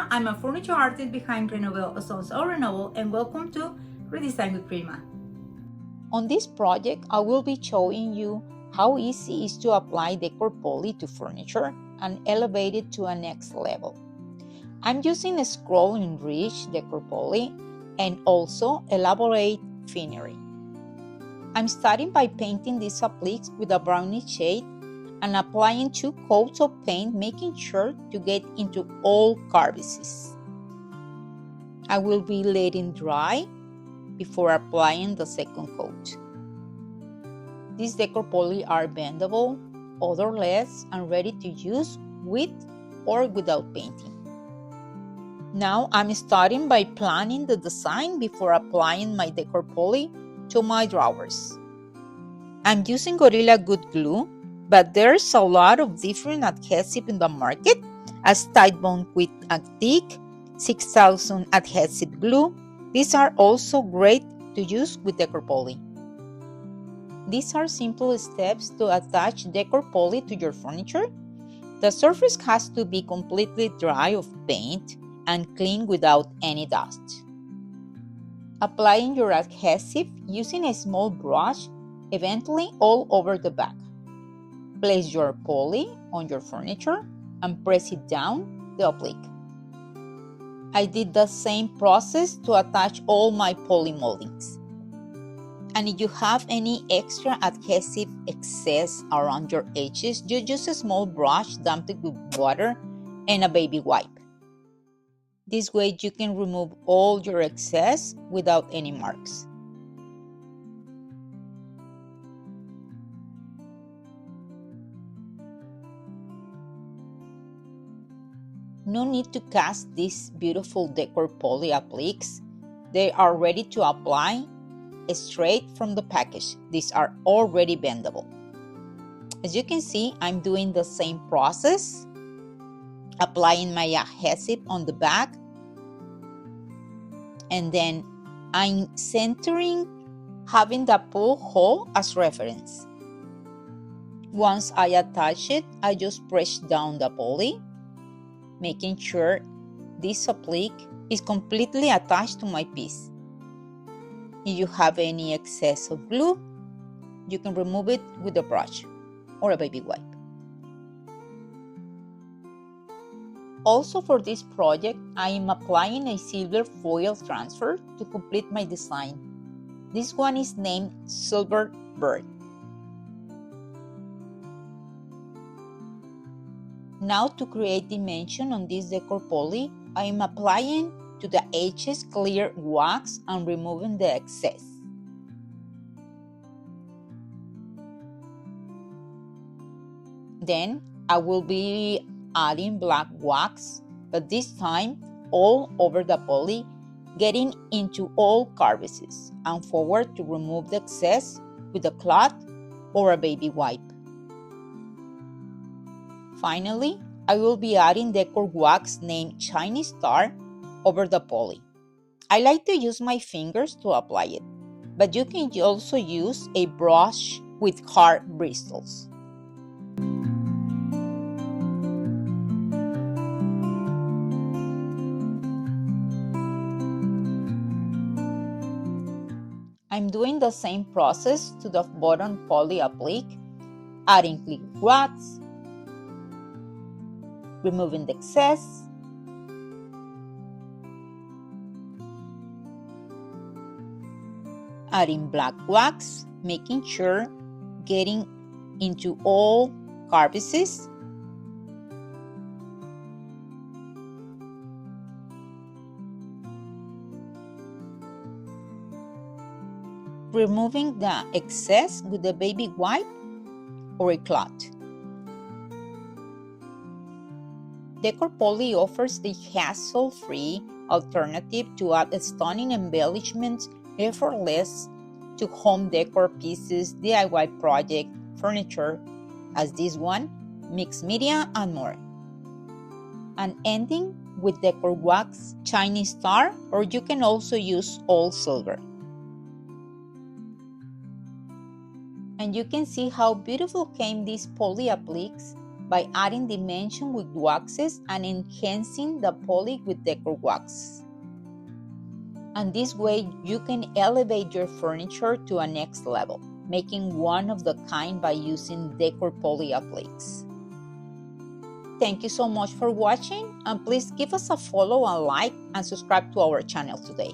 Prima. I'm a furniture artist behind Renovel Sons of Renovel, and welcome to Redesign with Prima. On this project, I will be showing you how easy it is to apply Decor Poly to furniture and elevate it to a next level. I'm using a scroll enriched Decor Poly and also elaborate finery. I'm starting by painting these appliques with a brownish shade and applying 2 coats of paint, making sure to get into all crevices. I will be letting dry before applying the second coat. These Decor Poly are bendable, odorless, and ready to use with or without painting. Now I'm starting by planning the design before applying my Decor Poly to my drawers. I'm using Gorilla Good glue, but there's a lot of different adhesive in the market, as Titebond with Antique, 6000 adhesive glue. These are also great to use with Decor Poly. These are simple steps to attach Decor Poly to your furniture. The surface has to be completely dry of paint and clean without any dust. Applying your adhesive using a small brush eventually all over the back. Place your poly on your furniture and press it down the applique. I did the same process to attach all my poly moldings. And if you have any extra adhesive excess around your edges, you use a small brush damped with water and a baby wipe. This way you can remove all your excess without any marks. No need to cast these beautiful Decor Poly Appliques. They are ready to apply straight from the package. These are already bendable. As you can see, I'm doing the same process, applying my adhesive on the back, and then I'm centering, having the pull hole as reference. Once I attach it, I just press down the poly, making sure this applique is completely attached to my piece. If you have any excess of glue, you can remove it with a brush or a baby wipe. Also for this project, I am applying a silver foil transfer to complete my design. This one is named Silver Bird. Now to create dimension on this Decor Poly, I am applying to the edges clear wax and removing the excess. Then I will be adding black wax, but this time all over the poly, getting into all crevices and forward to remove the excess with a cloth or a baby wipe. Finally, I will be adding decor wax named Shiny Star over the poly. I like to use my fingers to apply it, but you can also use a brush with hard bristles. I'm doing the same process to the bottom poly applique, adding clear wax, removing the excess, adding black wax, making sure getting into all crevices, removing the excess with a baby wipe or a cloth. Decor Poly offers a hassle-free alternative to add stunning embellishments effortless to home decor pieces, DIY project, furniture, as this one, mixed media, and more. And ending with Decor Wax Shiny Star, or you can also use all silver. And you can see how beautiful came these poly appliques by adding dimension with waxes and enhancing the poly with decor wax. And this way you can elevate your furniture to a next level, making one of the kind by using Decor Poly Appliques. Thank you so much for watching, and please give us a follow, and like, and subscribe to our channel today.